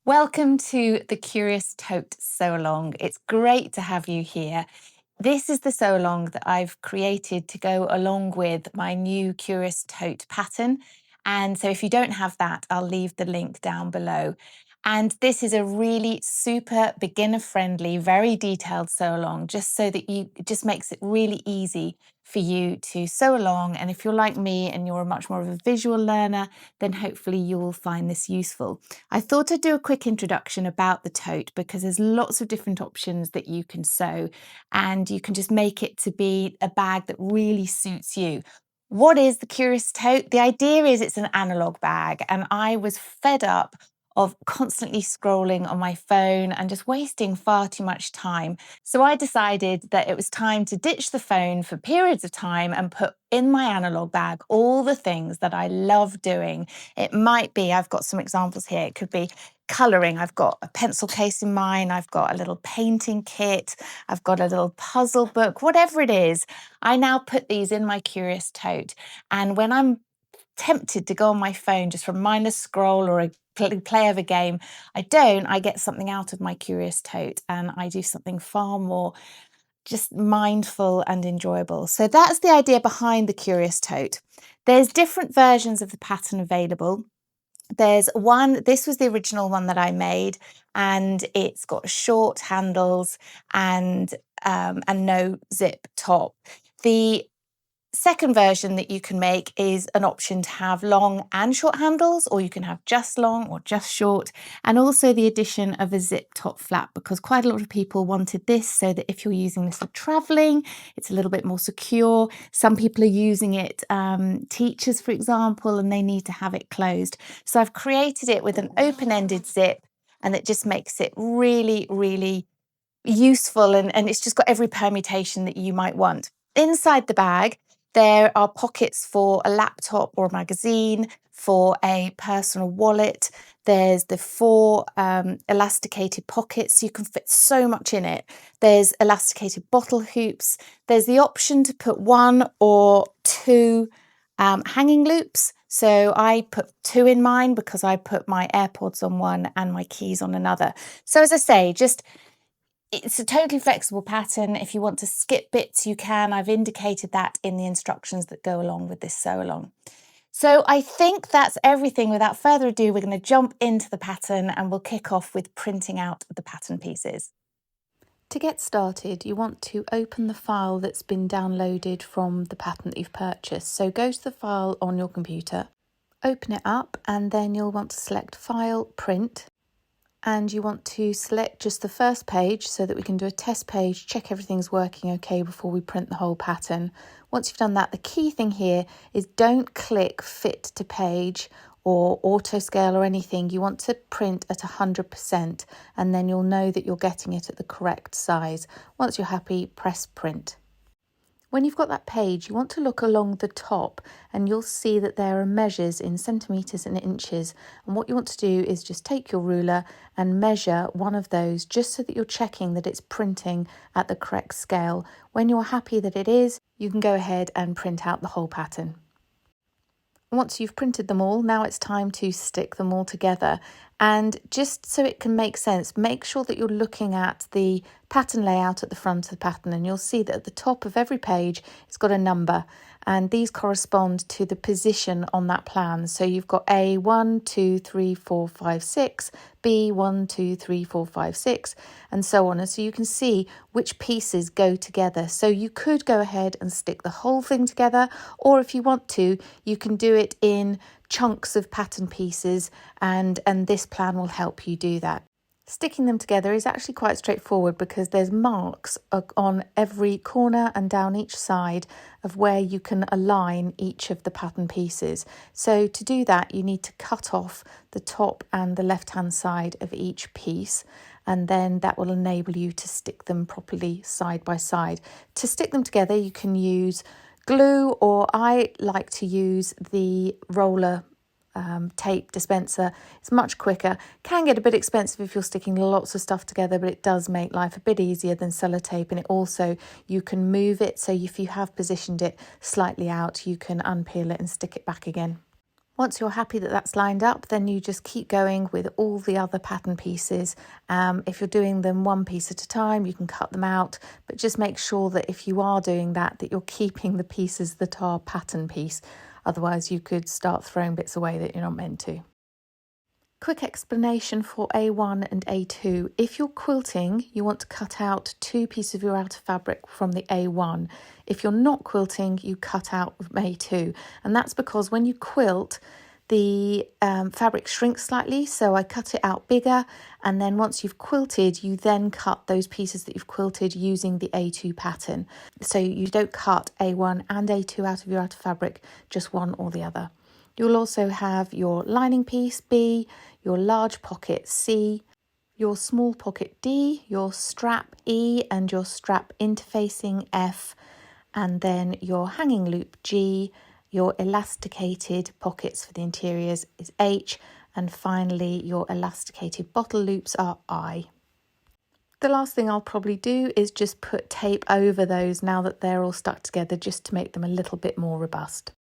Welcome to the Curious Tote Sewalong. It's great to have you here. This is the sewalong that I've created to go along with my new Curious Tote pattern. And so if you don't have that, I'll leave the link down below. And this is a really super beginner friendly, very detailed sew along, just so that it just makes it really easy for you to sew along. And if you're like me and you're much more of a visual learner, then hopefully you will find this useful. I thought I'd do a quick introduction about the tote because there's lots of different options that you can sew and you can just make it to be a bag that really suits you. What is the Curious Tote? The idea is it's an analogue bag, and I was fed up of constantly scrolling on my phone and just wasting far too much time. So I decided that it was time to ditch the phone for periods of time and put in my analogue bag all the things that I love doing. It might be, I've got some examples here, it could be colouring. I've got a pencil case in mine, I've got a little painting kit, I've got a little puzzle book, whatever it is. I now put these in my Curious Tote, and when I'm tempted to go on my phone just for a mindless scroll or a play of a game, I get something out of my Curious Tote and I do something far more just mindful and enjoyable. So that's the idea behind the Curious Tote. There's different versions of the pattern available. There's one, this was the original one that I made, and it's got short handles and no zip top. The second version that you can make is an option to have long and short handles, or you can have just long or just short, and also the addition of a zip top flap, because quite a lot of people wanted this so that if you're using this for traveling, it's a little bit more secure. Some people are using it, teachers for example, and they need to have it closed. So I've created it with an open-ended zip, and it just makes it really, really useful, and it's just got every permutation that you might want. Inside the bag, there are pockets for a laptop or a magazine, for a personal wallet. There's the 4 elasticated pockets, so you can fit so much in it. There's elasticated bottle hoops. There's the option to put 1 or 2 hanging loops. So I put 2 in mine because I put my AirPods on one and my keys on another. So as I say, it's a totally flexible pattern. If you want to skip bits, you can. I've indicated that in the instructions that go along with this sew along. So I think that's everything. Without further ado, we're going to jump into the pattern and we'll kick off with printing out the pattern pieces. To get started, you want to open the file that's been downloaded from the pattern that you've purchased. So go to the file on your computer, open it up, and then you'll want to select File, Print. And you want to select just the first page so that we can do a test page, check everything's working okay before we print the whole pattern. Once you've done that, the key thing here is don't click Fit to Page or auto scale or anything. You want to print at 100%, and then you'll know that you're getting it at the correct size. Once you're happy, press Print. When you've got that page, you want to look along the top, and you'll see that there are measures in centimetres and inches. And what you want to do is just take your ruler and measure one of those, just so that you're checking that it's printing at the correct scale. When you're happy that it is, you can go ahead and print out the whole pattern. Once you've printed them all, now it's time to stick them all together. And just so it can make sense, make sure that you're looking at the pattern layout at the front of the pattern, and you'll see that at the top of every page it's got a number, and these correspond to the position on that plan. So you've got A 1, 2, 3, 4, 5, 6, B 1, 2, 3, 4, 5, 6, and so on. And so you can see which pieces go together. So you could go ahead and stick the whole thing together, or if you want to, you can do it in chunks of pattern pieces, and this plan will help you do that. Sticking them together is actually quite straightforward because there's marks on every corner and down each side of where you can align each of the pattern pieces. So to do that, you need to cut off the top and the left-hand side of each piece, and then that will enable you to stick them properly side by side. To stick them together, you can use glue, or I like to use the roller tape dispenser. It's much quicker. Can get a bit expensive if you're sticking lots of stuff together, but it does make life a bit easier than sellotape, and it also, you can move it, so if you have positioned it slightly out, you can unpeel it and stick it back again. Once you're happy that that's lined up, then you just keep going with all the other pattern pieces. If you're doing them one piece at a time, you can cut them out, but just make sure that if you are doing that, that you're keeping the pieces that are pattern piece. Otherwise, you could start throwing bits away that you're not meant to. Quick explanation for A1 and A2. If you're quilting, you want to cut out 2 pieces of your outer fabric from the A1. If you're not quilting, you cut out A2. And that's because when you quilt, the fabric shrinks slightly, so I cut it out bigger, and then once you've quilted, you then cut those pieces that you've quilted using the A2 pattern. So you don't cut A1 and A2 out of your outer fabric, just one or the other. You'll also have your lining piece B, your large pocket C, your small pocket D, your strap E and your strap interfacing F, and then your hanging loop G, your elasticated pockets for the interiors is H, and finally your elasticated bottle loops are I. The last thing I'll probably do is just put tape over those now that they're all stuck together, just to make them a little bit more robust.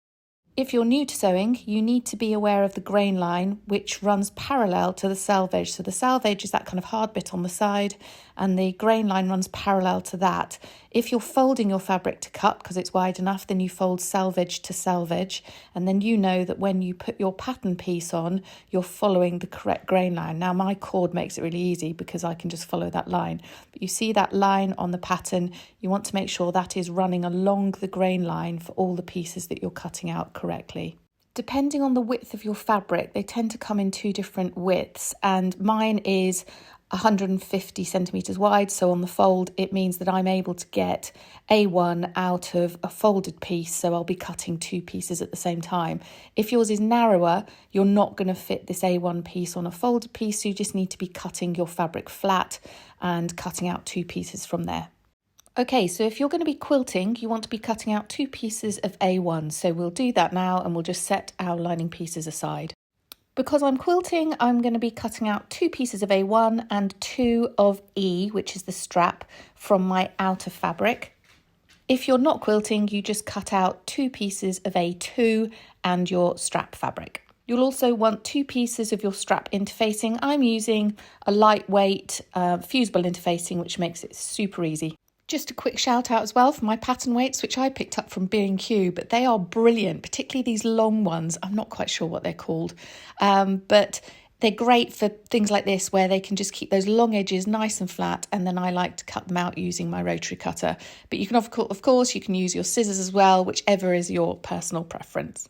If you're new to sewing, you need to be aware of the grain line, which runs parallel to the selvage. So the selvage is that kind of hard bit on the side, and the grain line runs parallel to that. If you're folding your fabric to cut because it's wide enough, then you fold selvage to selvage, and then you know that when you put your pattern piece on, you're following the correct grain line. Now my cord makes it really easy because I can just follow that line, but you see that line on the pattern, you want to make sure that is running along the grain line for all the pieces that you're cutting out correctly. Depending on the width of your fabric, they tend to come in 2 different widths, and mine is 150 centimetres wide, so on the fold it means that I'm able to get A1 out of a folded piece, so I'll be cutting 2 pieces at the same time. If yours is narrower, you're not going to fit this A1 piece on a folded piece, so you just need to be cutting your fabric flat and cutting out 2 pieces from there. Okay, so if you're going to be quilting, you want to be cutting out 2 pieces of A1, so we'll do that now and we'll just set our lining pieces aside. Because I'm quilting, I'm going to be cutting out 2 pieces of A1 and 2 of E, which is the strap, from my outer fabric. If you're not quilting, you just cut out 2 pieces of A2 and your strap fabric. You'll also want 2 pieces of your strap interfacing. I'm using a lightweight fusible interfacing, which makes it super easy. Just a quick shout out as well for my pattern weights, which I picked up from B&Q, but they are brilliant, particularly these long ones. I'm not quite sure what they're called, but they're great for things like this where they can just keep those long edges nice and flat, and then I like to cut them out using my rotary cutter. But you can, of course, you can use your scissors as well, whichever is your personal preference.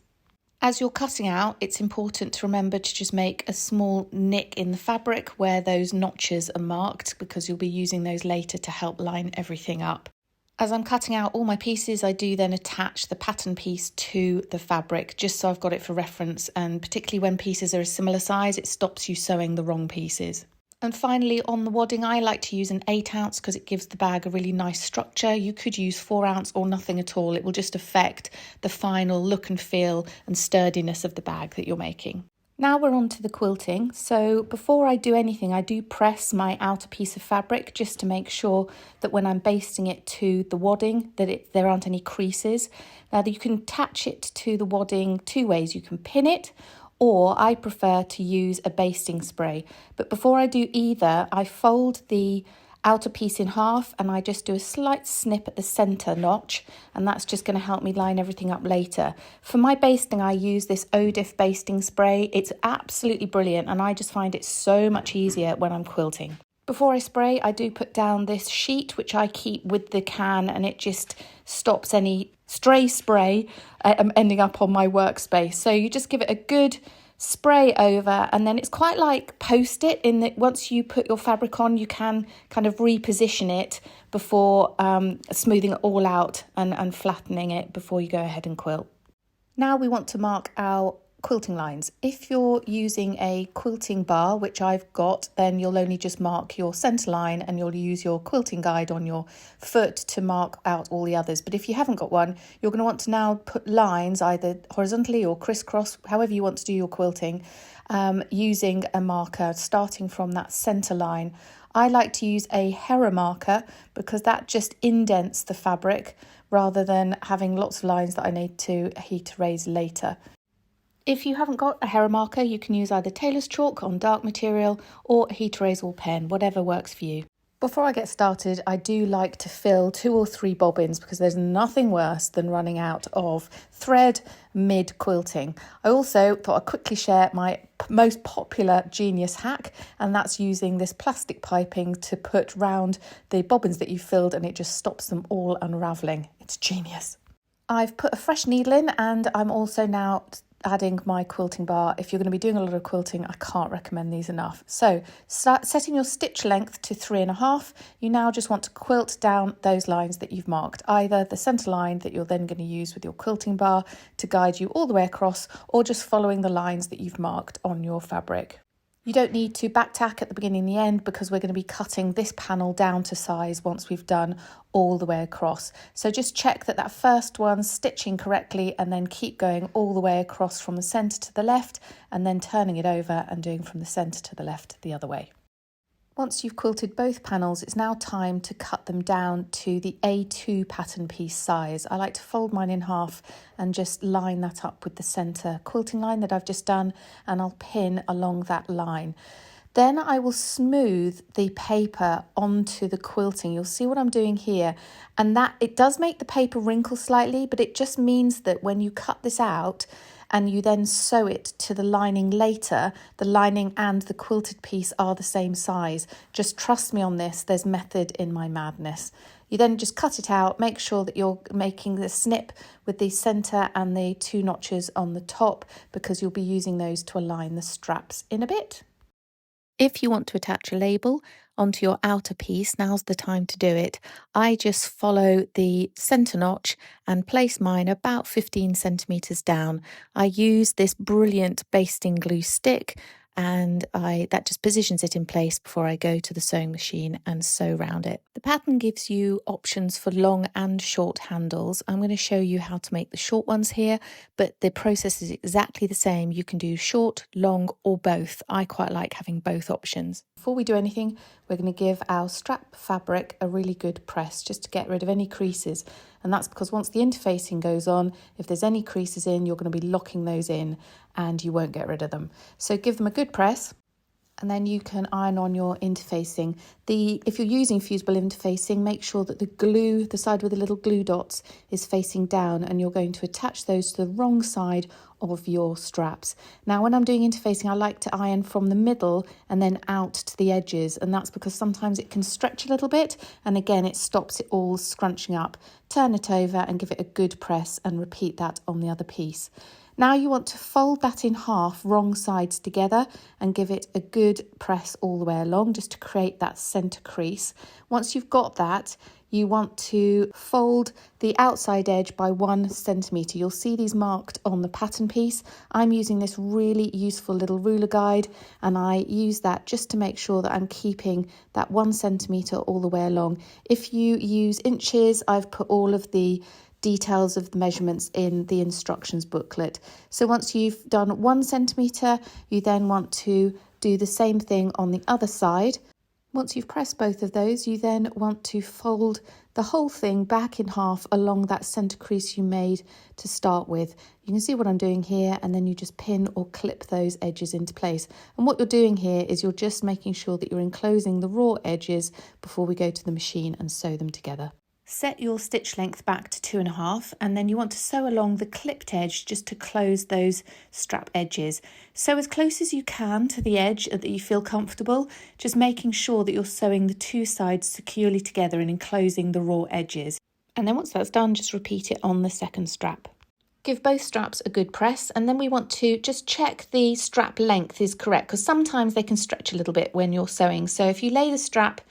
As you're cutting out, it's important to remember to just make a small nick in the fabric where those notches are marked, because you'll be using those later to help line everything up. As I'm cutting out all my pieces, I do then attach the pattern piece to the fabric, just so I've got it for reference, and particularly when pieces are a similar size, it stops you sewing the wrong pieces. And finally, on the wadding, I like to use an 8 ounce because it gives the bag a really nice structure. You could use 4 ounce or nothing at all. It will just affect the final look and feel and sturdiness of the bag that you're making. Now we're on to the quilting. So before I do anything, I do press my outer piece of fabric just to make sure that when I'm basting it to the wadding, that there aren't any creases. Now you can attach it to the wadding 2 ways. You can pin it, or I prefer to use a basting spray. But before I do either, I fold the outer piece in half and I just do a slight snip at the centre notch, and that's just going to help me line everything up later. For my basting, I use this Odif basting spray. It's absolutely brilliant, and I just find it so much easier when I'm quilting. Before I spray, I do put down this sheet, which I keep with the can, and it just stops any stray spray ending up on my workspace. So you just give it a good spray over, and then it's quite like Post-it in that once you put your fabric on, you can kind of reposition it before smoothing it all out and flattening it before you go ahead and quilt. Now we want to mark our quilting lines. If you're using a quilting bar, which I've got, then you'll only just mark your centre line and you'll use your quilting guide on your foot to mark out all the others. But if you haven't got one, you're going to want to now put lines either horizontally or crisscross, however you want to do your quilting, using a marker starting from that centre line. I like to use a Hera marker because that just indents the fabric rather than having lots of lines that I need to heat erase later. If you haven't got a Hera marker, you can use either tailor's chalk on dark material or a heat erasable pen, whatever works for you. Before I get started, I do like to fill 2 or 3 bobbins because there's nothing worse than running out of thread mid-quilting. I also thought I'd quickly share my most popular genius hack, and that's using this plastic piping to put round the bobbins that you filled, and it just stops them all unravelling. It's genius. I've put a fresh needle in, and I'm also now adding my quilting bar. If you're going to be doing a lot of quilting, I can't recommend these enough. So start setting your stitch length to 3.5. You now just want to quilt down those lines that you've marked, either the centre line that you're then going to use with your quilting bar to guide you all the way across, or just following the lines that you've marked on your fabric. You don't need to back tack at the beginning and the end because we're going to be cutting this panel down to size once we've done all the way across. So just check that first one's stitching correctly and then keep going all the way across from the centre to the left and then turning it over and doing from the centre to the left the other way. Once you've quilted both panels, it's now time to cut them down to the A2 pattern piece size. I like to fold mine in half and just line that up with the centre quilting line that I've just done, and I'll pin along that line. Then I will smooth the paper onto the quilting. You'll see what I'm doing here, and that it does make the paper wrinkle slightly, but it just means that when you cut this out and you then sew it to the lining later, the lining and the quilted piece are the same size. Just trust me on this, there's method in my madness. You then just cut it out, make sure that you're making the snip with the centre and the 2 notches on the top, because you'll be using those to align the straps in a bit. If you want to attach a label onto your outer piece, now's the time to do it. I just follow the centre notch and place mine about 15 centimetres down. I use this brilliant basting glue stick, and that just positions it in place before I go to the sewing machine and sew round it. The pattern gives you options for long and short handles. I'm going to show you how to make the short ones here, but the process is exactly the same. You can do short, long, or both. I quite like having both options. Before we do anything, we're going to give our strap fabric a really good press just to get rid of any creases. And that's because once the interfacing goes on, if there's any creases in, you're going to be locking those in and you won't get rid of them. So give them a good press, and then you can iron on your interfacing. If you're using fusible interfacing, make sure that the glue, the side with the little glue dots, is facing down, and you're going to attach those to the wrong side of your straps. Now, when I'm doing interfacing, I like to iron from the middle and then out to the edges, and that's because sometimes it can stretch a little bit, and again, it stops it all scrunching up. Turn it over and give it a good press, and repeat that on the other piece. Now you want to fold that in half, wrong sides together, and give it a good press all the way along just to create that centre crease. Once you've got that, you want to fold the outside edge by 1 centimetre. You'll see these marked on the pattern piece. I'm using this really useful little ruler guide, and I use that just to make sure that I'm keeping that 1 centimetre all the way along. If you use inches, I've put all of the details of the measurements in the instructions booklet. So once you've done 1 centimetre, you then want to do the same thing on the other side. Once you've pressed both of those, you then want to fold the whole thing back in half along that centre crease you made to start with. You can see what I'm doing here, and then you just pin or clip those edges into place. And what you're doing here is you're just making sure that you're enclosing the raw edges before we go to the machine and sew them together. Set your stitch length back to 2.5, and then you want to sew along the clipped edge just to close those strap edges. Sew as close as you can to the edge that you feel comfortable, just making sure that you're sewing the 2 sides securely together and enclosing the raw edges. And then once that's done, just repeat it on the second strap. Give both straps a good press, and then we want to just check the strap length is correct, because sometimes they can stretch a little bit when you're sewing. So if you lay the strap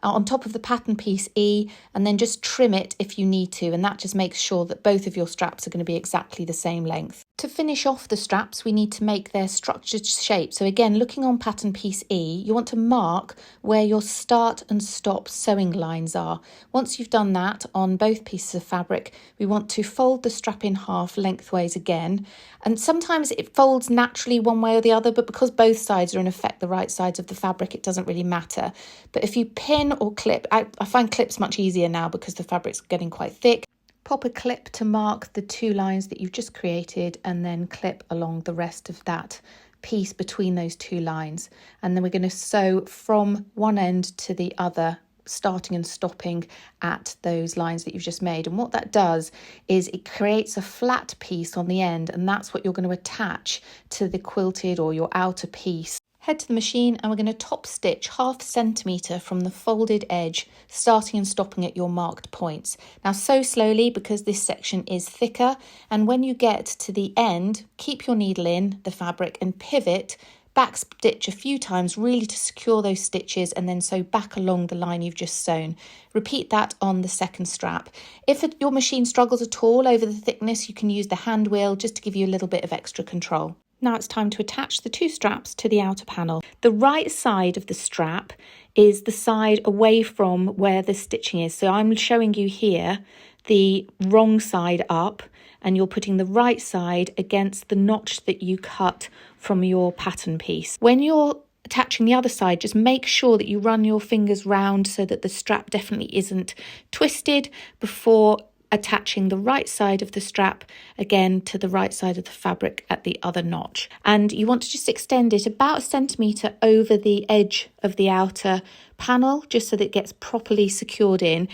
on top of the pattern piece E and then just trim it if you need to, and that just makes sure that both of your straps are going to be exactly the same length. To finish off the straps, we need to make their structured shape. So again, looking on pattern piece E, you want to mark where your start and stop sewing lines are. Once you've done that on both pieces of fabric, we want to fold the strap in half lengthways again. And sometimes it folds naturally one way or the other, but because both sides are in effect the right sides of the fabric, it doesn't really matter. But if you pin or clip, I find clips much easier now because the fabric's getting quite thick. Pop a clip to mark the 2 lines that you've just created, and then clip along the rest of that piece between those 2 lines. And then we're going to sew from one end to the other, starting and stopping at those lines that you've just made. And what that does is it creates a flat piece on the end, and that's what you're going to attach to the quilted or your outer piece. Head to the machine and we're going to top stitch 1/2 centimetre from the folded edge, starting and stopping at your marked points. Now sew slowly because this section is thicker, and when you get to the end, keep your needle in the fabric and pivot, back stitch a few times really to secure those stitches, and then sew back along the line you've just sewn. Repeat that on the second strap. If your machine struggles at all over the thickness, you can use the hand wheel just to give you a little bit of extra control. Now it's time to attach the 2 straps to the outer panel. The right side of the strap is the side away from where the stitching is. So I'm showing you here the wrong side up, and you're putting the right side against the notch that you cut from your pattern piece. When you're attaching the other side, just make sure that you run your fingers round so that the strap definitely isn't twisted before attaching the right side of the strap again to the right side of the fabric at the other notch. And you want to just extend it about 1 centimetre over the edge of the outer panel, just so that it gets properly secured in.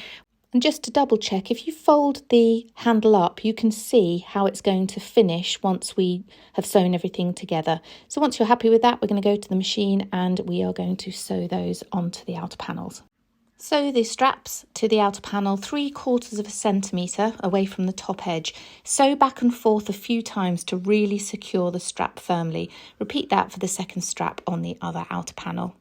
And just to double check, if you fold the handle up, you can see how it's going to finish once we have sewn everything together. So once you're happy with that, we're going to go to the machine and we are going to sew those onto the outer panels. Sew the straps to the outer panel 3/4 centimetre away from the top edge. Sew back and forth a few times to really secure the strap firmly. Repeat that for the second strap on the other outer panel.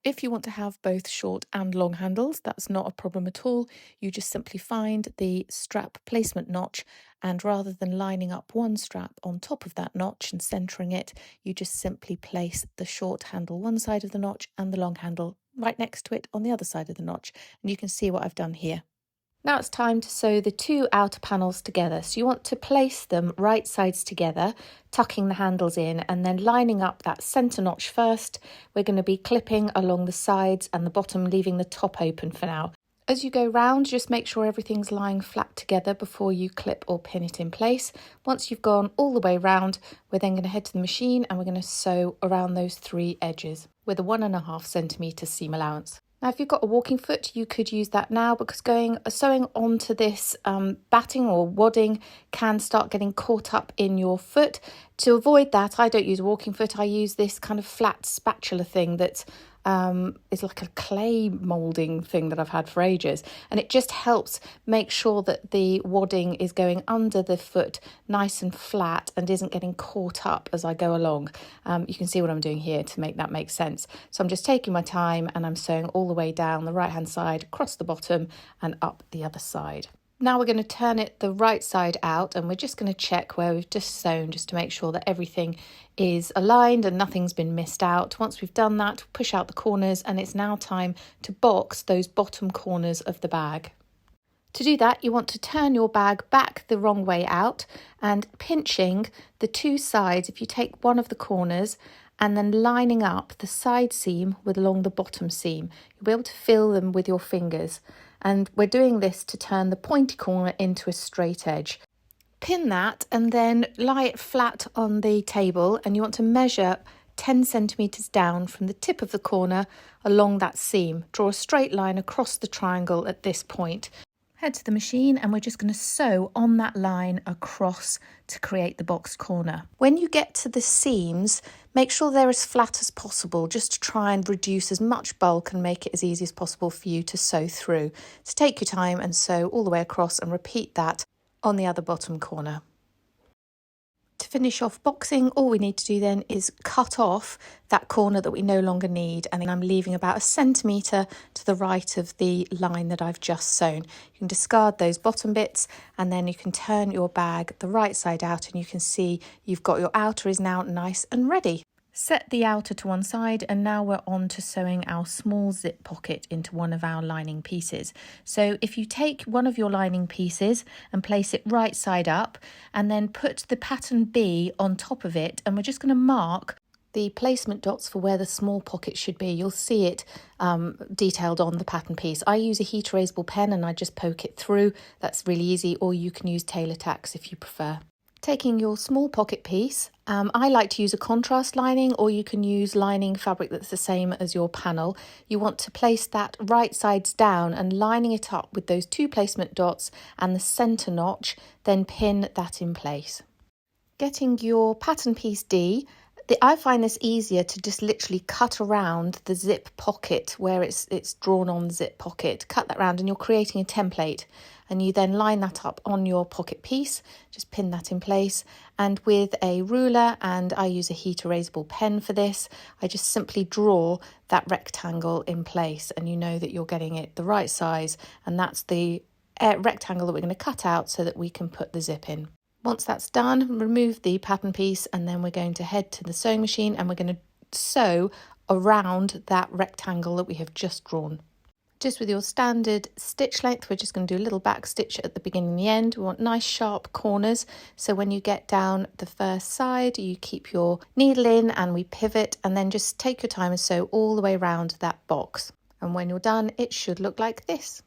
If you want to have both short and long handles, that's not a problem at all. You just simply find the strap placement notch, and rather than lining up one strap on top of that notch and centering it, you just simply place the short handle one side of the notch and the long handle right next to it on the other side of the notch. And you can see what I've done here. Now it's time to sew the 2 outer panels together. So you want to place them right sides together, tucking the handles in, and then lining up that centre notch first. We're going to be clipping along the sides and the bottom, leaving the top open for now. As you go round, just make sure everything's lying flat together before you clip or pin it in place. Once you've gone all the way round, we're then going to head to the machine and we're going to sew around those 3 edges with a 1.5 centimetre seam allowance. Now, if you've got a walking foot, you could use that now, because sewing onto this batting or wadding can start getting caught up in your foot. To avoid that, I don't use a walking foot. I use this kind of flat spatula thing that is like a clay moulding thing that I've had for ages, and it just helps make sure that the wadding is going under the foot nice and flat and isn't getting caught up as I go along. You can see what I'm doing here to make that make sense. So I'm just taking my time and I'm sewing all the way down the right hand side, across the bottom and up the other side. Now we're going to turn it the right side out, and we're just going to check where we've just sewn, just to make sure that everything is aligned and nothing's been missed out. Once we've done that, push out the corners, and it's now time to box those bottom corners of the bag. To do that, you want to turn your bag back the wrong way out, and pinching the 2 sides, if you take one of the corners and then lining up the side seam with along the bottom seam, you'll be able to feel them with your fingers. And we're doing this to turn the pointy corner into a straight edge. Pin that and then lie it flat on the table, and you want to measure 10 centimetres down from the tip of the corner along that seam. Draw a straight line across the triangle at this point. Head to the machine and we're just going to sew on that line across to create the boxed corner. When you get to the seams, make sure they're as flat as possible, just to try and reduce as much bulk and make it as easy as possible for you to sew through. So take your time and sew all the way across, and repeat that on the other bottom corner. To finish off boxing, all we need to do then is cut off that corner that we no longer need, and then I'm leaving about 1 centimetre to the right of the line that I've just sewn. You can discard those bottom bits, and then you can turn your bag the right side out, and you can see you've got your outer is now nice and ready. Set the outer to one side, and now we're on to sewing our small zip pocket into one of our lining pieces. So if you take one of your lining pieces and place it right side up, and then put the pattern B on top of it, and we're just going to mark The placement dots for where the small pocket should be, you'll see it detailed on the pattern piece. I use a heat erasable pen and I just poke it through. That's really easy, or you can use tailor tacks if you prefer. Taking your small pocket piece, I like to use a contrast lining, or you can use lining fabric that's the same as your panel. You want to place that right sides down and lining it up with those 2 placement dots and the centre notch, then pin that in place. Getting your pattern piece D, I find this easier to just literally cut around the zip pocket where it's drawn on the zip pocket. Cut that round and you're creating a template, and you then line that up on your pocket piece, just pin that in place, and with a ruler, and I use a heat erasable pen for this, I just simply draw that rectangle in place, and you know that you're getting it the right size, and that's the rectangle that we're going to cut out so that we can put the zip in. Once that's done, remove the pattern piece, and then we're going to head to the sewing machine and we're going to sew around that rectangle that we have just drawn. Just with your standard stitch length, we're just going to do a little back stitch at the beginning and the end. We want nice sharp corners, so when you get down the first side, you keep your needle in and we pivot, and then just take your time and sew all the way around that box. And when you're done, it should look like this.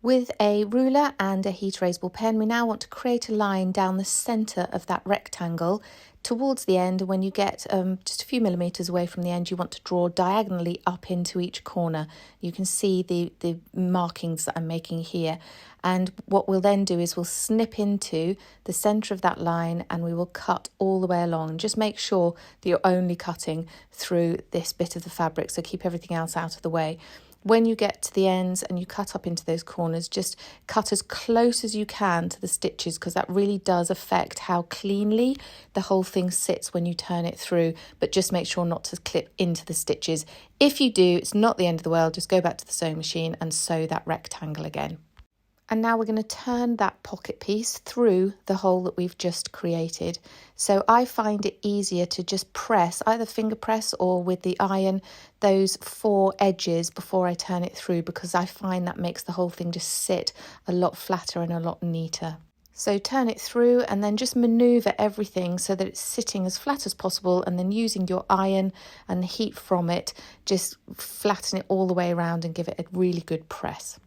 With a ruler and a heat erasable pen, we now want to create a line down the centre of that rectangle towards the end. When you get just a few millimetres away from the end, you want to draw diagonally up into each corner. You can see the markings that I'm making here. And what we'll then do is we'll snip into the centre of that line and we will cut all the way along. Just make sure that you're only cutting through this bit of the fabric, so keep everything else out of the way. When you get to the ends and you cut up into those corners, just cut as close as you can to the stitches, because that really does affect how cleanly the whole thing sits when you turn it through, but just make sure not to clip into the stitches. If you do, it's not the end of the world. Just go back to the sewing machine and sew that rectangle again. And now we're going to turn that pocket piece through the hole that we've just created. So I find it easier to just press, either finger press or with the iron, those 4 edges before I turn it through, because I find that makes the whole thing just sit a lot flatter and a lot neater. So turn it through and then just manoeuvre everything so that it's sitting as flat as possible, and then using your iron and the heat from it, just flatten it all the way around and give it a really good press.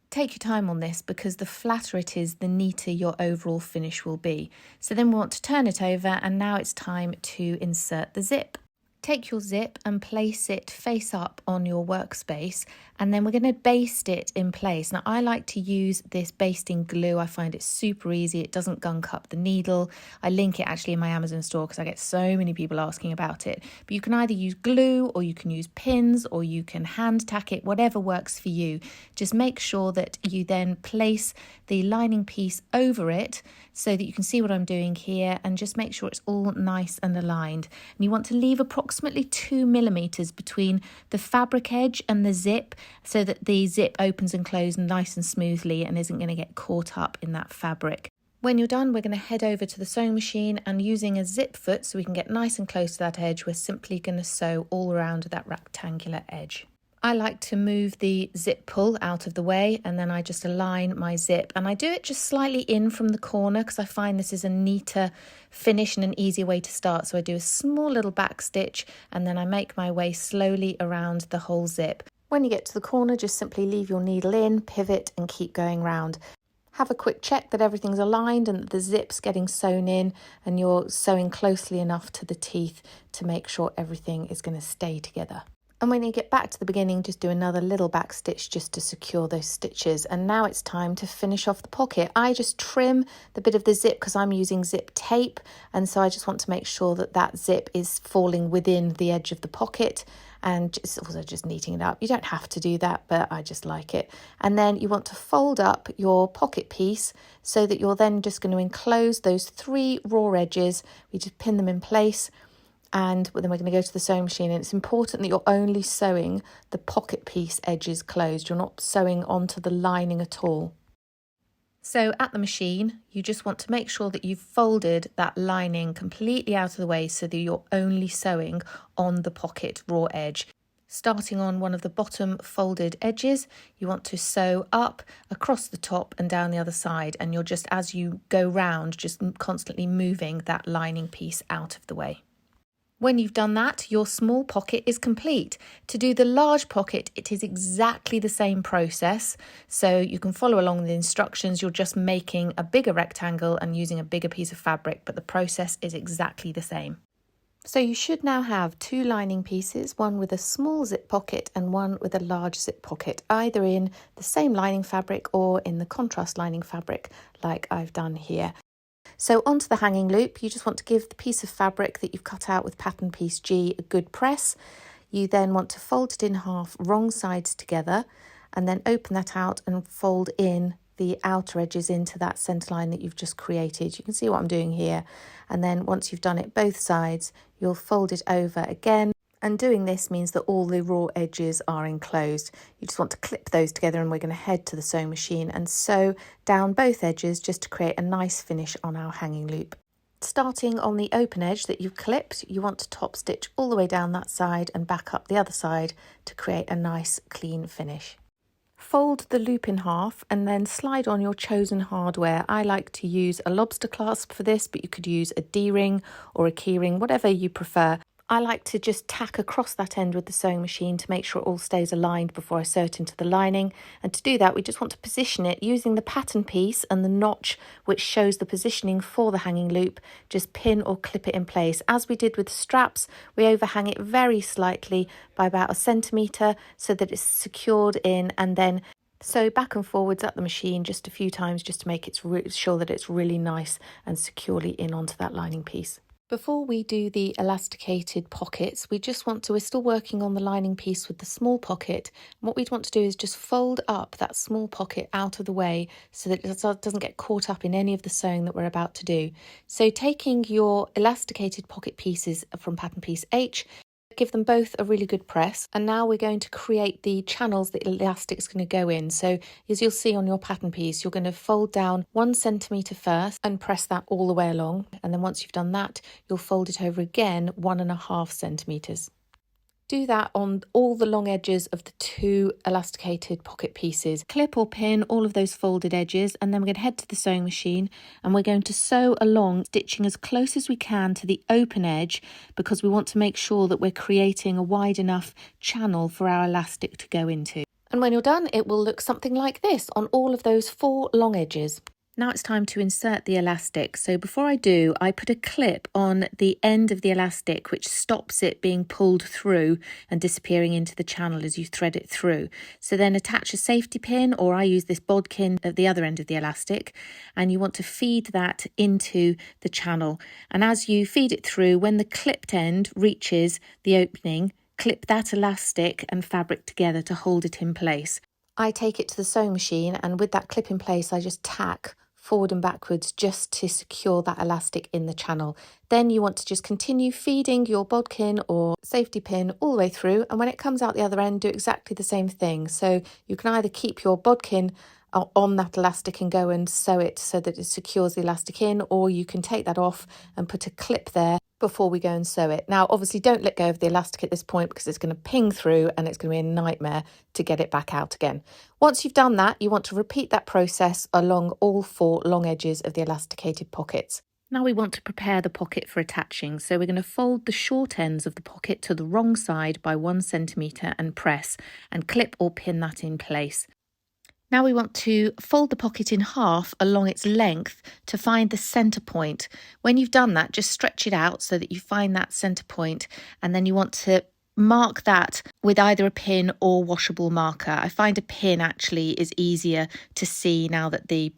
Take your time on this, because the flatter it is, the neater your overall finish will be. So then we want to turn it over, and now it's time to insert the zip. Take your zip and place it face up on your workspace, and then we're going to baste it in place. Now I like to use this basting glue. I find it super easy. It doesn't gunk up the needle. I link it actually in my Amazon store because I get so many people asking about it. But you can either use glue, or you can use pins, or you can hand tack it, whatever works for you. Just make sure that you then place the lining piece over it so that you can see what I'm doing here, and just make sure it's all nice and aligned. And you want to leave approximately 2 millimeters between the fabric edge and the zip, so that the zip opens and closes nice and smoothly and isn't going to get caught up in that fabric. When you're done, we're going to head over to the sewing machine, and using a zip foot so we can get nice and close to that edge, we're simply going to sew all around that rectangular edge. I like to move the zip pull out of the way, and then I just align my zip, and I do it just slightly in from the corner because I find this is a neater finish and an easier way to start. So I do a small little back stitch, and then I make my way slowly around the whole zip. When you get to the corner, just simply leave your needle in, pivot and keep going round. Have a quick check that everything's aligned and that the zip's getting sewn in and you're sewing closely enough to the teeth to make sure everything is going to stay together. And when you get back to the beginning, just do another little back stitch just to secure those stitches. And now it's time to finish off the pocket. I just trim the bit of the zip because I'm using zip tape. And so I just want to make sure that that zip is falling within the edge of the pocket, and just neating it up. You don't have to do that, but I just like it. And then you want to fold up your pocket piece so that you're then just going to enclose those 3 raw edges. We just pin them in place. And then we're going to go to the sewing machine, and it's important that you're only sewing the pocket piece edges closed. You're not sewing onto the lining at all. So at the machine, you just want to make sure that you've folded that lining completely out of the way so that you're only sewing on the pocket raw edge. Starting on one of the bottom folded edges, you want to sew up across the top and down the other side, and you're just, as you go round, just constantly moving that lining piece out of the way. When you've done that, your small pocket is complete. To do the large pocket, it is exactly the same process. So you can follow along the instructions. You're just making a bigger rectangle and using a bigger piece of fabric, but the process is exactly the same. So you should now have two lining pieces, one with a small zip pocket and one with a large zip pocket, either in the same lining fabric or in the contrast lining fabric like I've done here. So onto the hanging loop, you just want to give the piece of fabric that you've cut out with pattern piece G a good press. You then want to fold it in half, wrong sides together, and then open that out and fold in the outer edges into that centre line that you've just created. You can see what I'm doing here. And then once you've done it both sides, you'll fold it over again. And doing this means that all the raw edges are enclosed. You just want to clip those together, and we're going to head to the sewing machine and sew down both edges just to create a nice finish on our hanging loop. Starting on the open edge that you've clipped, you want to top stitch all the way down that side and back up the other side to create a nice clean finish. Fold the loop in half and then slide on your chosen hardware. I like to use a lobster clasp for this, but you could use a D-ring or a key ring, whatever you prefer. I like to just tack across that end with the sewing machine to make sure it all stays aligned before I sew it into the lining. And to do that, we just want to position it using the pattern piece and the notch which shows the positioning for the hanging loop. Just pin or clip it in place. As we did with the straps, we overhang it very slightly by about 1 centimetre so that it's secured in, and then sew back and forwards at the machine just a few times just to make it sure that it's really nice and securely in onto that lining piece. Before we do the elasticated pockets, we're still working on the lining piece with the small pocket. And what we'd want to do is just fold up that small pocket out of the way so that it doesn't get caught up in any of the sewing that we're about to do. So taking your elasticated pocket pieces from pattern piece H, give them both a really good press, and now we're going to create the channels that elastic is going to go in. So as you'll see on your pattern piece, you're going to fold down 1 centimetre first and press that all the way along, and then once you've done that, you'll fold it over again 1.5 centimetres. Do that on all the long edges of the two elasticated pocket pieces. Clip or pin all of those folded edges, and then we're going to head to the sewing machine and we're going to sew along, stitching as close as we can to the open edge, because we want to make sure that we're creating a wide enough channel for our elastic to go into. And when you're done, it will look something like this on all of those 4 long edges. Now it's time to insert the elastic. So before I do, I put a clip on the end of the elastic which stops it being pulled through and disappearing into the channel as you thread it through. So then attach a safety pin, or I use this bodkin at the other end of the elastic, and you want to feed that into the channel. And as you feed it through, when the clipped end reaches the opening, clip that elastic and fabric together to hold it in place. I take it to the sewing machine, and with that clip in place, I just tack forward and backwards just to secure that elastic in the channel. Then you want to just continue feeding your bodkin or safety pin all the way through, and when it comes out the other end, do exactly the same thing. So you can either keep your bodkin on that elastic and go and sew it so that it secures the elastic in, or you can take that off and put a clip there before we go and sew it. Now obviously don't let go of the elastic at this point, because it's going to ping through and it's going to be a nightmare to get it back out again. Once you've done that, you want to repeat that process along all 4 long edges of the elasticated pockets. Now we want to prepare the pocket for attaching, so we're going to fold the short ends of the pocket to the wrong side by 1 centimetre and press and clip or pin that in place. Now we want to fold the pocket in half along its length to find the centre point. When you've done that, just stretch it out so that you find that centre point, and then you want to mark that with either a pin or washable marker. I find a pin actually is easier to see now that the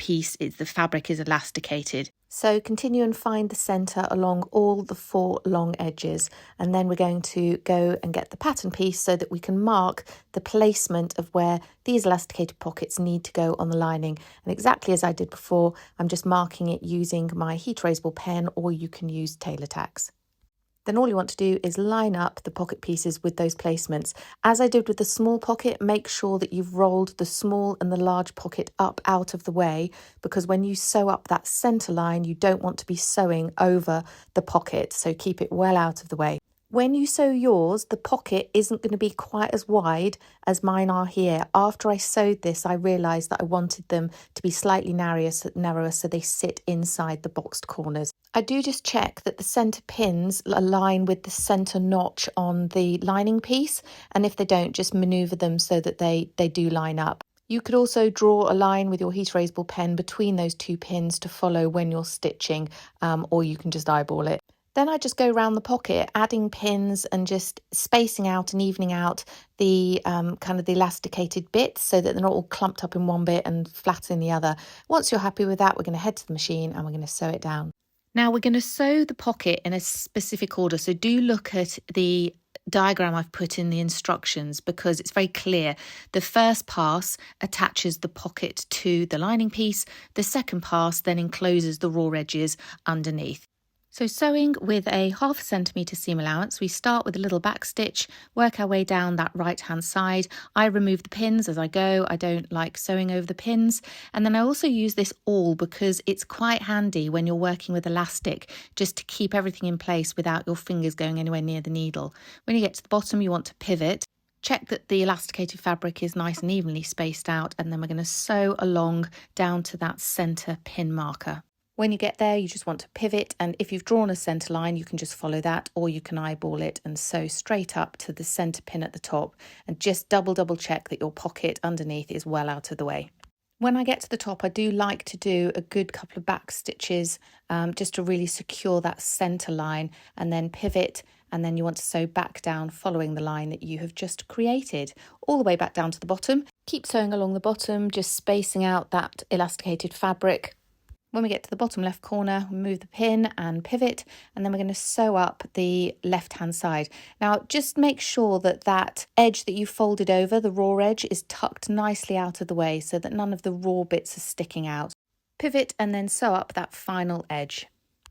fabric is elasticated. So continue and find the centre along all the 4 long edges, and then we're going to go and get the pattern piece so that we can mark the placement of where these elasticated pockets need to go on the lining. And exactly as I did before, I'm just marking it using my heat erasable pen, or you can use tailor tacks. Then all you want to do is line up the pocket pieces with those placements. As I did with the small pocket, make sure that you've rolled the small and the large pocket up out of the way, because when you sew up that centre line, you don't want to be sewing over the pocket, so keep it well out of the way. When you sew yours, the pocket isn't going to be quite as wide as mine are here. After I sewed this, I realised that I wanted them to be slightly narrower so they sit inside the boxed corners. I do just check that the centre pins align with the centre notch on the lining piece, and if they don't, just manoeuvre them so that they do line up. You could also draw a line with your heat erasable pen between those two pins to follow when you're stitching, or you can just eyeball it. Then I just go around the pocket, adding pins and just spacing out and evening out the kind of the elasticated bits so that they're not all clumped up in one bit and flat in the other. Once you're happy with that, we're going to head to the machine and we're going to sew it down. Now we're going to sew the pocket in a specific order, so do look at the diagram I've put in the instructions because it's very clear. The first pass attaches the pocket to the lining piece, the second pass then encloses the raw edges underneath. So sewing with a 1/2 centimetre seam allowance, we start with a little back stitch, work our way down that right hand side. I remove the pins as I go. I don't like sewing over the pins. And then I also use this awl because it's quite handy when you're working with elastic, just to keep everything in place without your fingers going anywhere near the needle. When you get to the bottom, you want to pivot. Check that the elasticated fabric is nice and evenly spaced out, and then we're going to sew along down to that centre pin marker. When you get there, you just want to pivot, and if you've drawn a centre line, you can just follow that, or you can eyeball it and sew straight up to the centre pin at the top, and just double check that your pocket underneath is well out of the way. When I get to the top, I do like to do a good couple of back stitches just to really secure that centre line, and then pivot, and then you want to sew back down following the line that you have just created, all the way back down to the bottom. Keep sewing along the bottom, just spacing out that elasticated fabric. When we get to the bottom left corner, we move the pin and pivot, and then we're going to sew up the left-hand side. Now, just make sure that that edge that you folded over, the raw edge, is tucked nicely out of the way so that none of the raw bits are sticking out. Pivot and then sew up that final edge.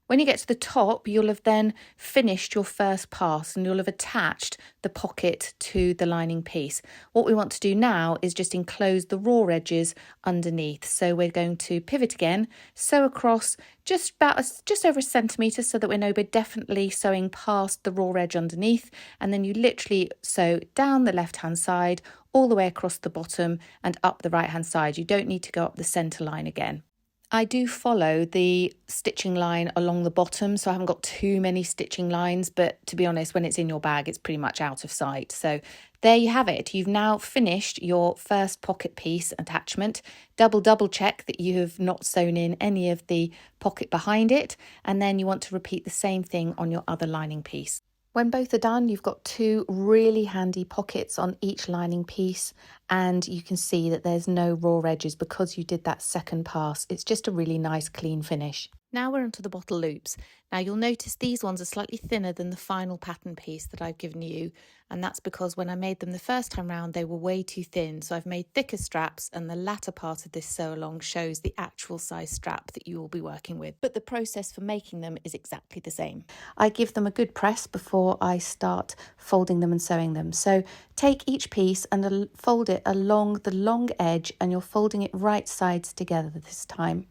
When you get to the top, you'll have then finished your first pass and you'll have attached the pocket to the lining piece. What we want to do now is just enclose the raw edges underneath. So we're going to pivot again, sew across just over a centimetre so that we know we're definitely sewing past the raw edge underneath, and then you literally sew down the left-hand side all the way across the bottom and up the right-hand side. You don't need to go up the centre line again. I do follow the stitching line along the bottom, so I haven't got too many stitching lines, but to be honest, when it's in your bag, it's pretty much out of sight. So there you have it. You've now finished your first pocket piece attachment. Double check that you have not sewn in any of the pocket behind it, and then you want to repeat the same thing on your other lining piece. When both are done, you've got two really handy pockets on each lining piece, and you can see that there's no raw edges because you did that second pass. It's just a really nice clean finish. Now we're onto the bottle loops. Now you'll notice these ones are slightly thinner than the final pattern piece that I've given you, and that's because when I made them the first time round they were way too thin, so I've made thicker straps, and the latter part of this sew along shows the actual size strap that you will be working with, but the process for making them is exactly the same. I give them a good press before I start folding them and sewing them. So take each piece and fold it along the long edge, and you're folding it right sides together this time.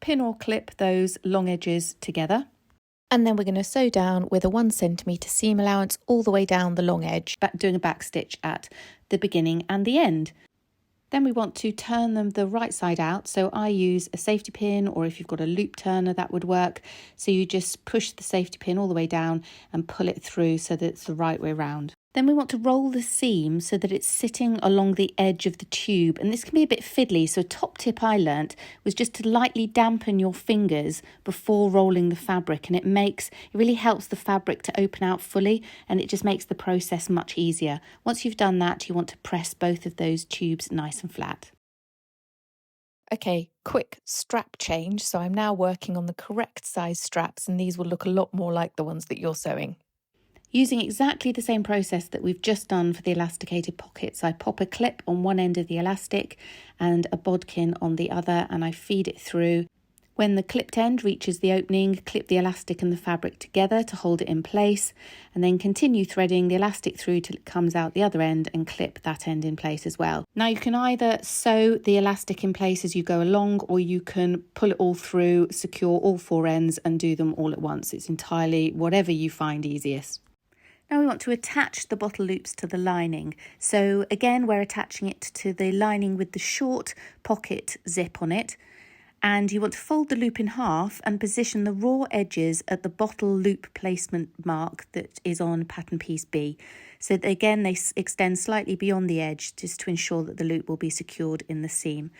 Pin or clip those long edges together, and then we're going to sew down with a 1 centimetre seam allowance all the way down the long edge, doing a back stitch at the beginning and the end. Then we want to turn them the right side out, so I use a safety pin, or if you've got a loop turner that would work. So you just push the safety pin all the way down and pull it through so that it's the right way round. Then we want to roll the seam so that it's sitting along the edge of the tube, and this can be a bit fiddly, so a top tip I learnt was just to lightly dampen your fingers before rolling the fabric, and it really helps the fabric to open out fully, and it just makes the process much easier. Once you've done that, you want to press both of those tubes nice and flat. Okay, quick strap change. So I'm now working on the correct size straps, and these will look a lot more like the ones that you're sewing. Using exactly the same process that we've just done for the elasticated pockets, I pop a clip on one end of the elastic and a bodkin on the other, and I feed it through. When the clipped end reaches the opening, clip the elastic and the fabric together to hold it in place, and then continue threading the elastic through till it comes out the other end and clip that end in place as well. Now you can either sew the elastic in place as you go along, or you can pull it all through, secure all four ends and do them all at once. It's entirely whatever you find easiest. Now we want to attach the bottle loops to the lining. So again, we're attaching it to the lining with the short pocket zip on it. And you want to fold the loop in half and position the raw edges at the bottle loop placement mark that is on pattern piece B. So that again, they extend slightly beyond the edge just to ensure that the loop will be secured in the seam.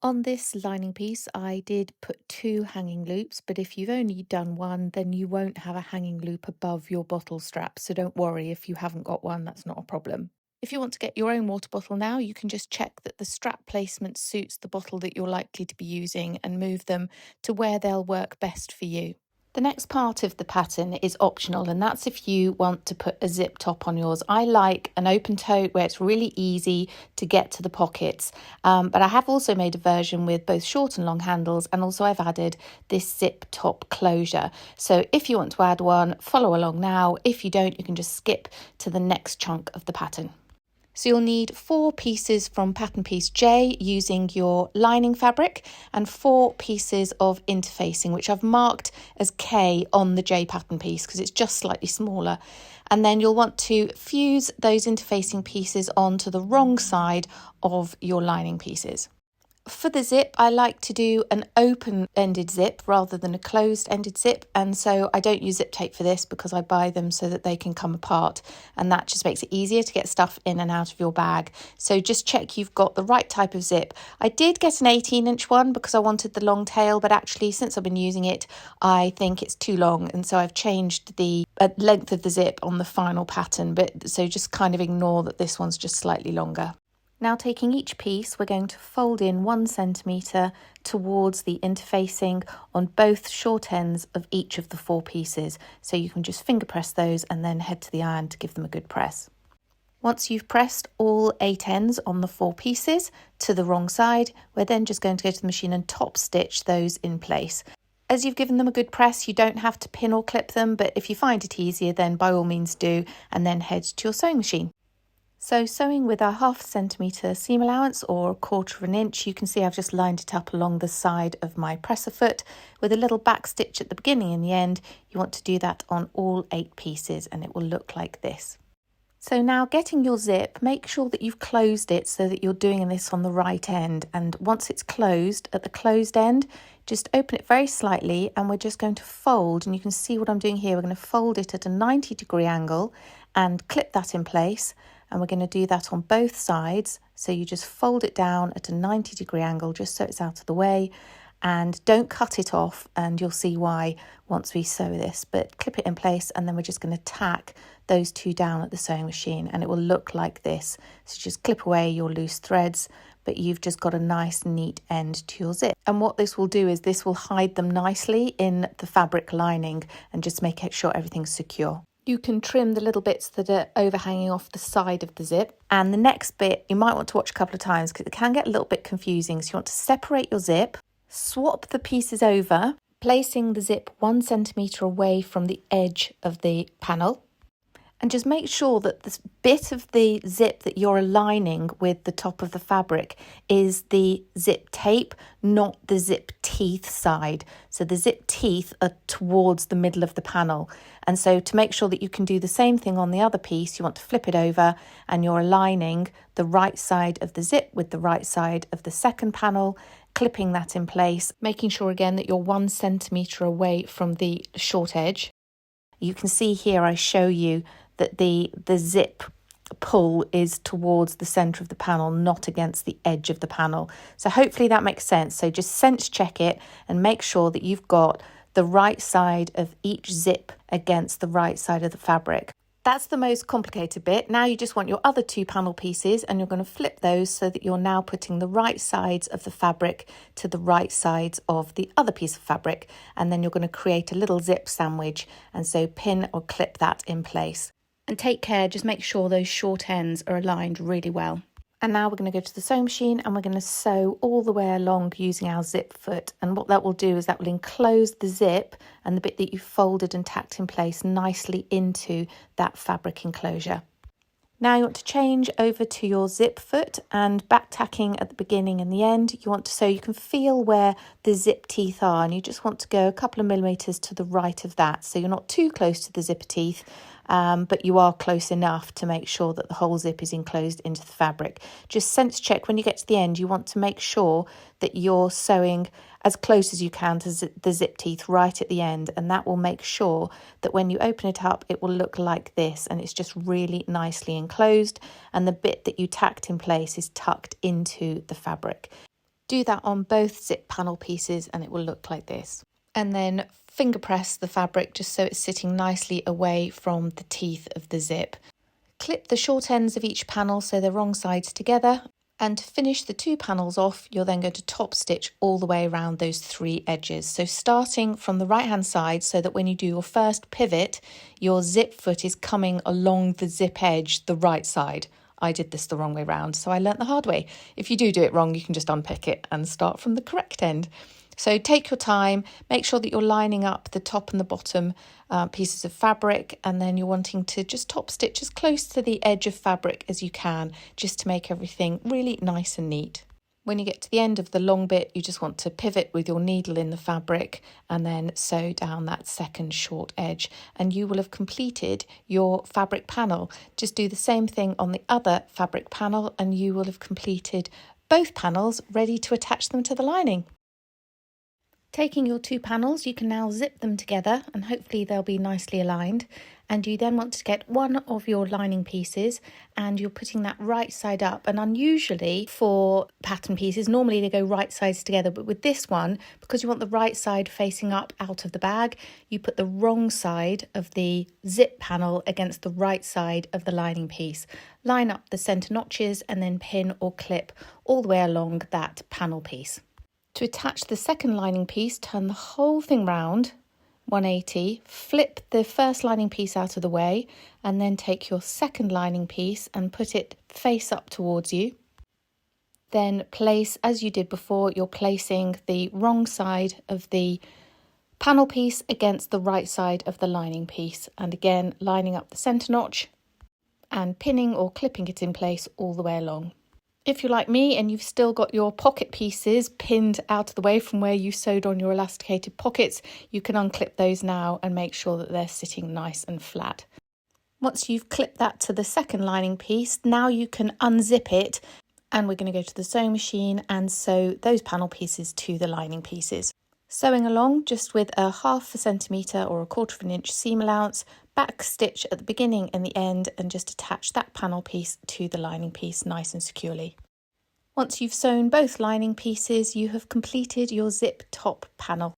On this lining piece, I did put 2 hanging loops, but if you've only done one, then you won't have a hanging loop above your bottle strap. So don't worry if you haven't got one, that's not a problem. If you want to get your own water bottle now, you can just check that the strap placement suits the bottle that you're likely to be using and move them to where they'll work best for you. The next part of the pattern is optional, and that's if you want to put a zip top on yours. I like an open tote where it's really easy to get to the pockets, but I have also made a version with both short and long handles, and also I've added this zip top closure. So if you want to add one, follow along now. If you don't, you can just skip to the next chunk of the pattern. So you'll need 4 pieces from pattern piece J using your lining fabric and 4 pieces of interfacing, which I've marked as K on the J pattern piece because it's just slightly smaller. And then you'll want to fuse those interfacing pieces onto the wrong side of your lining pieces. For the zip, I like to do an open-ended zip rather than a closed-ended zip, and so I don't use zip tape for this because I buy them so that they can come apart, and that just makes it easier to get stuff in and out of your bag. So just check you've got the right type of zip. I did get an 18-inch one because I wanted the long tail, but actually since I've been using it, I think it's too long, and so I've changed the length of the zip on the final pattern, but so just kind of ignore that this one's just slightly longer. Now taking each piece, we're going to fold in 1 centimetre towards the interfacing on both short ends of each of the 4 pieces. So you can just finger press those and then head to the iron to give them a good press. Once you've pressed all 8 ends on the 4 pieces to the wrong side, we're then just going to go to the machine and top stitch those in place. As you've given them a good press, you don't have to pin or clip them, but if you find it easier, then by all means do, and then head to your sewing machine. So sewing with a 1/2 centimetre seam allowance or 1/4 of an inch, you can see I've just lined it up along the side of my presser foot with a little back stitch at the beginning and the end. You want to do that on all 8 pieces and it will look like this. So now getting your zip, make sure that you've closed it so that you're doing this on the right end. And once it's closed, at the closed end, just open it very slightly and we're just going to fold. And you can see what I'm doing here. We're going to fold it at a 90-degree angle and clip that in place. And we're going to do that on both sides. So you just fold it down at a 90-degree angle just so it's out of the way. And don't cut it off, and you'll see why once we sew this. But clip it in place, and then we're just going to tack those 2 down at the sewing machine, and it will look like this. So just clip away your loose threads, but you've just got a nice neat end to your zip. And what this will do is this will hide them nicely in the fabric lining and just make sure everything's secure. You can trim the little bits that are overhanging off the side of the zip. And the next bit, you might want to watch a couple of times because it can get a little bit confusing. So you want to separate your zip, swap the pieces over, placing the zip 1 centimetre away from the edge of the panel. And just make sure that this bit of the zip that you're aligning with the top of the fabric is the zip tape, not the zip teeth side. So the zip teeth are towards the middle of the panel. And so to make sure that you can do the same thing on the other piece, you want to flip it over and you're aligning the right side of the zip with the right side of the second panel, clipping that in place, making sure again that you're 1 centimetre away from the short edge. You can see here I show you that the zip pull is towards the centre of the panel, not against the edge of the panel. So hopefully that makes sense. So just sense check it and make sure that you've got the right side of each zip against the right side of the fabric. That's the most complicated bit. Now you just want your other 2 panel pieces and you're going to flip those so that you're now putting the right sides of the fabric to the right sides of the other piece of fabric. And then you're going to create a little zip sandwich, and so pin or clip that in place. And take care, just make sure those short ends are aligned really well. And now we're going to go to the sewing machine and we're going to sew all the way along using our zip foot. And what that will do is that will enclose the zip and the bit that you folded and tacked in place nicely into that fabric enclosure. Now you want to change over to your zip foot, and back tacking at the beginning and the end, you want to sew, you can feel where the zip teeth are, and you just want to go a couple of millimetres to the right of that. So you're not too close to the zipper teeth, but you are close enough to make sure that the whole zip is enclosed into the fabric. Just sense check when you get to the end, you want to make sure that you're sewing as close as you can to the zip teeth right at the end, and that will make sure that when you open it up it will look like this, and it's just really nicely enclosed and the bit that you tacked in place is tucked into the fabric. Do that on both zip panel pieces and it will look like this. And then finger press the fabric just so it's sitting nicely away from the teeth of the zip. Clip the short ends of each panel so they're wrong sides together. And to finish the two panels off, you're then going to top stitch all the way around those three edges. So starting from the right hand side, so that when you do your first pivot, your zip foot is coming along the zip edge, the right side. I did this the wrong way round, so I learnt the hard way. If you do it wrong, you can just unpick it and start from the correct end. So take your time, make sure that you're lining up the top and the bottom pieces of fabric, and then you're wanting to just top stitch as close to the edge of fabric as you can, just to make everything really nice and neat. When you get to the end of the long bit, you just want to pivot with your needle in the fabric and then sew down that second short edge, and you will have completed your fabric panel. Just do the same thing on the other fabric panel and you will have completed both panels, ready to attach them to the lining. Taking your two panels, you can now zip them together and hopefully they'll be nicely aligned. And you then want to get one of your lining pieces and you're putting that right side up. And unusually for pattern pieces, normally they go right sides together, but with this one, because you want the right side facing up out of the bag, you put the wrong side of the zip panel against the right side of the lining piece. Line up the centre notches and then pin or clip all the way along that panel piece. To attach the second lining piece, turn the whole thing round, 180, flip the first lining piece out of the way, and then take your second lining piece and put it face up towards you. Then place, as you did before, you're placing the wrong side of the panel piece against the right side of the lining piece. And again, lining up the centre notch and pinning or clipping it in place all the way along. If you're like me and you've still got your pocket pieces pinned out of the way from where you sewed on your elasticated pockets, you can unclip those now and make sure that they're sitting nice and flat. Once you've clipped that to the second lining piece, now you can unzip it, and we're going to go to the sewing machine and sew those panel pieces to the lining pieces. Sewing along just with a 1/2 centimetre or 1/4 inch seam allowance, back stitch at the beginning and the end and just attach that panel piece to the lining piece nice and securely. Once you've sewn both lining pieces, you have completed your zip top panel.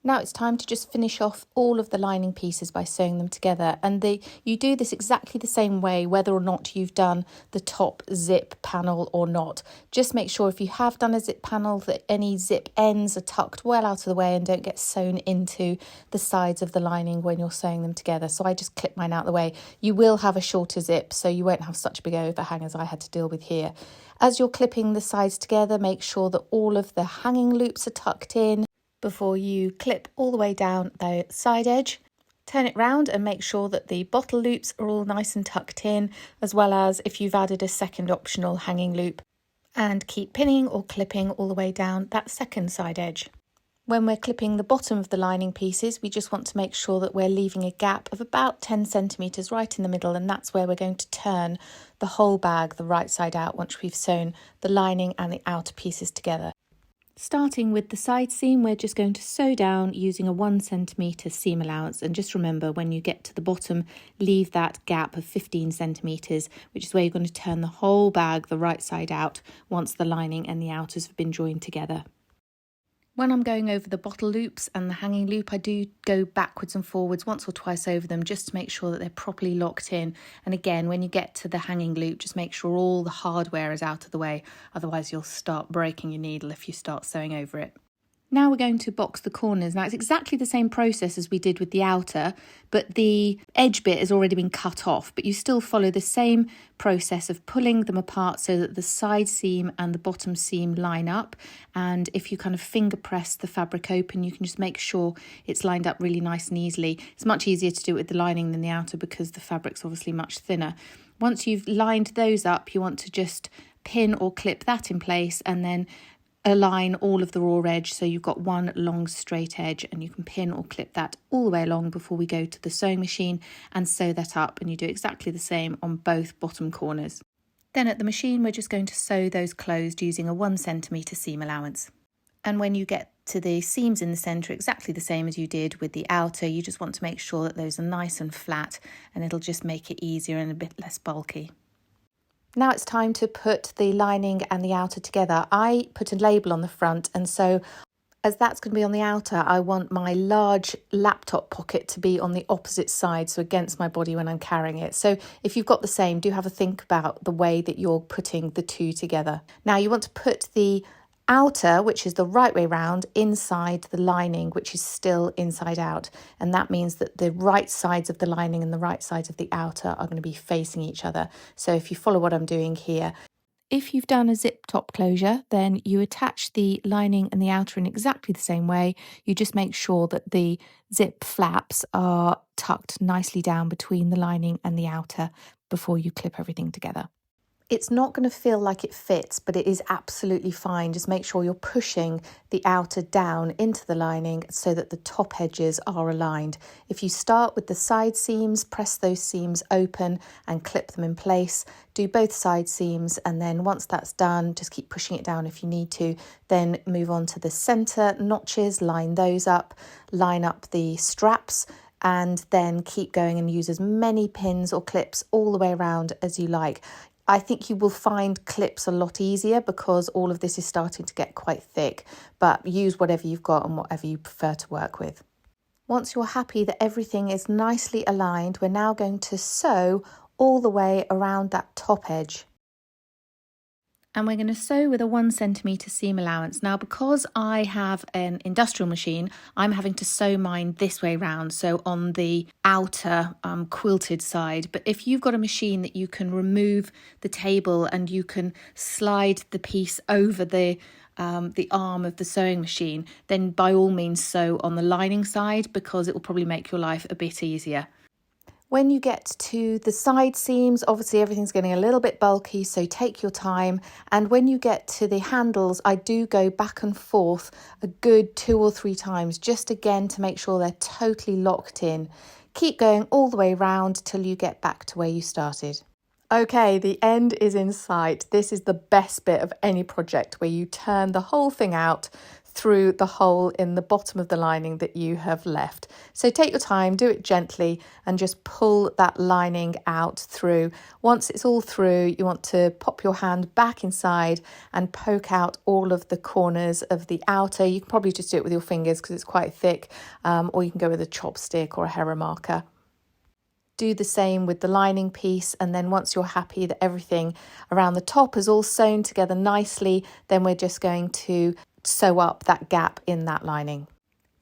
Now it's time to just finish off all of the lining pieces by sewing them together, and you do this exactly the same way whether or not you've done the top zip panel or not. Just make sure if you have done a zip panel that any zip ends are tucked well out of the way and don't get sewn into the sides of the lining when you're sewing them together. So I just clip mine out of the way. You will have a shorter zip, so you won't have such a big overhang as I had to deal with here. As you're clipping the sides together, make sure that all of the hanging loops are tucked in before you clip all the way down the side edge. Turn it round and make sure that the bottle loops are all nice and tucked in, as well as if you've added a second optional hanging loop, and keep pinning or clipping all the way down that second side edge. When we're clipping the bottom of the lining pieces, we just want to make sure that we're leaving a gap of about 10 centimetres right in the middle, and that's where we're going to turn the whole bag the right side out once we've sewn the lining and the outer pieces together. Starting with the side seam, we're just going to sew down using a 1 centimetre seam allowance, and just remember when you get to the bottom, leave that gap of 15 centimetres, which is where you're going to turn the whole bag the right side out once the lining and the outers have been joined together. When I'm going over the bottle loops and the hanging loop, I do go backwards and forwards once or twice over them just to make sure that they're properly locked in. And again, when you get to the hanging loop, just make sure all the hardware is out of the way. Otherwise, you'll start breaking your needle if you start sewing over it. Now we're going to box the corners. Now it's exactly the same process as we did with the outer, but the edge bit has already been cut off, but you still follow the same process of pulling them apart so that the side seam and the bottom seam line up. And if you kind of finger press the fabric open, you can just make sure it's lined up really nice and easily. It's much easier to do it with the lining than the outer because the fabric's obviously much thinner. Once you've lined those up, you want to just pin or clip that in place and then align all of the raw edge so you've got one long straight edge, and you can pin or clip that all the way along before we go to the sewing machine and sew that up, and you do exactly the same on both bottom corners. Then at the machine we're just going to sew those closed using a 1 centimetre seam allowance. And when you get to the seams in the centre, exactly the same as you did with the outer, you just want to make sure that those are nice and flat, and it'll just make it easier and a bit less bulky. Now it's time to put the lining and the outer together. I put a label on the front, and so as that's going to be on the outer, I want my large laptop pocket to be on the opposite side, so against my body when I'm carrying it. So if you've got the same, do have a think about the way that you're putting the two together. Now you want to put the outer, which is the right way round, inside the lining, which is still inside out, and that means that the right sides of the lining and the right sides of the outer are going to be facing each other. So if you follow what I'm doing here, if you've done a zip top closure, then you attach the lining and the outer in exactly the same way. You just make sure that the zip flaps are tucked nicely down between the lining and the outer before you clip everything together. It's not going to feel like it fits, but it is absolutely fine. Just make sure you're pushing the outer down into the lining so that the top edges are aligned. If you start with the side seams, press those seams open and clip them in place. Do both side seams, and then once that's done, just keep pushing it down if you need to. Then move on to the centre notches, line those up, line up the straps, and then keep going and use as many pins or clips all the way around as you like. I think you will find clips a lot easier because all of this is starting to get quite thick, but use whatever you've got and whatever you prefer to work with. Once you're happy that everything is nicely aligned, we're now going to sew all the way around that top edge. And we're going to sew with a 1 centimetre seam allowance. Now, because I have an industrial machine, I'm having to sew mine this way round, so on the outer quilted side. But if you've got a machine that you can remove the table and you can slide the piece over the arm of the sewing machine, then by all means sew on the lining side, because it will probably make your life a bit easier. When you get to the side seams, obviously everything's getting a little bit bulky, so take your time. And when you get to the handles, I do go back and forth a good 2 or 3 times, just again to make sure they're totally locked in. Keep going all the way round till you get back to where you started. Okay, the end is in sight. This is the best bit of any project, where you turn the whole thing out through the hole in the bottom of the lining that you have left. So take your time, do it gently, and just pull that lining out through. Once it's all through, you want to pop your hand back inside and poke out all of the corners of the outer. You can probably just do it with your fingers because it's quite thick, or you can go with a chopstick or a Hera marker. Do the same with the lining piece, and then once you're happy that everything around the top is all sewn together nicely, then we're just going to sew up that gap in that lining.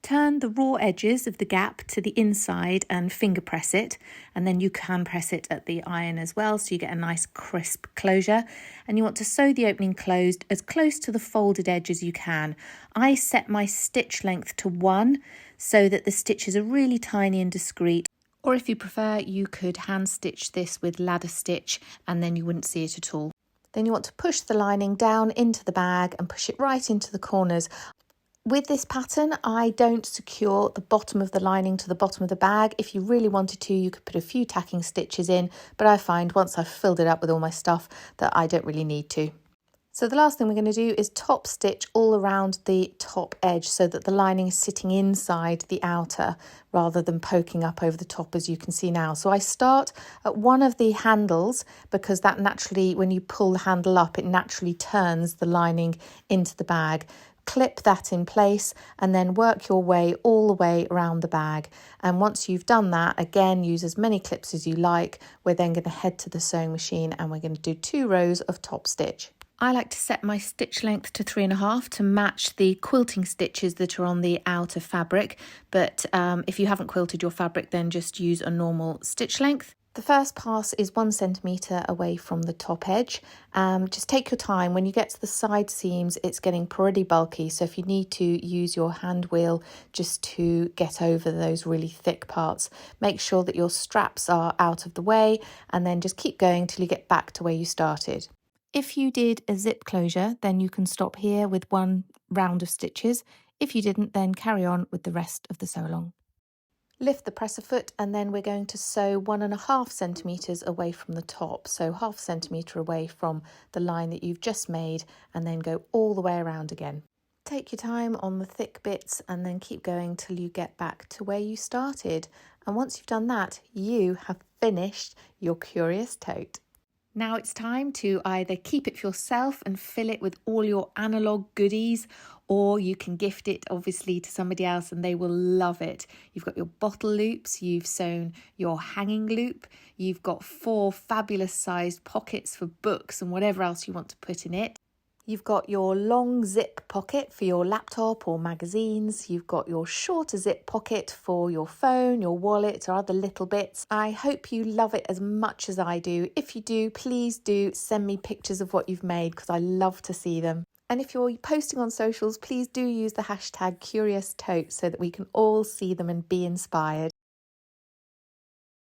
Turn the raw edges of the gap to the inside and finger press it, and then you can press it at the iron as well, so you get a nice crisp closure. And you want to sew the opening closed as close to the folded edge as you can. I set my stitch length to 1 so that the stitches are really tiny and discreet. Or if you prefer, you could hand stitch this with ladder stitch and then you wouldn't see it at all. Then you want to push the lining down into the bag and push it right into the corners. With this pattern, I don't secure the bottom of the lining to the bottom of the bag. If you really wanted to, you could put a few tacking stitches in, but I find once I've filled it up with all my stuff that I don't really need to. So the last thing we're going to do is top stitch all around the top edge so that the lining is sitting inside the outer rather than poking up over the top, as you can see now. So I start at one of the handles because that naturally, when you pull the handle up, it naturally turns the lining into the bag. Clip that in place and then work your way all the way around the bag. And once you've done that, again, use as many clips as you like. We're then going to head to the sewing machine and we're going to do 2 rows of top stitch. I like to set my stitch length to 3.5 to match the quilting stitches that are on the outer fabric, but if you haven't quilted your fabric, then just use a normal stitch length. The first pass is 1 centimetre away from the top edge. Just take your time. When you get to the side seams, it's getting pretty bulky, so if you need to use your hand wheel just to get over those really thick parts, make sure that your straps are out of the way, and then just keep going till you get back to where you started. If you did a zip closure, then you can stop here with 1 round of stitches. If you didn't, then carry on with the rest of the sew along. Lift the presser foot, and then we're going to sew 1.5 centimetres away from the top, so 0.5 centimetre away from the line that you've just made, and then go all the way around again. Take your time on the thick bits and then keep going till you get back to where you started. And once you've done that, you have finished your Curious Tote. Now it's time to either keep it for yourself and fill it with all your analogue goodies, or you can gift it obviously to somebody else and they will love it. You've got your bottle loops, you've sewn your hanging loop, you've got 4 fabulous sized pockets for books and whatever else you want to put in it. You've got your long zip pocket for your laptop or magazines. You've got your shorter zip pocket for your phone, your wallet, or other little bits. I hope you love it as much as I do. If you do, please do send me pictures of what you've made because I love to see them. And if you're posting on socials, please do use the hashtag Curious Tote so that we can all see them and be inspired.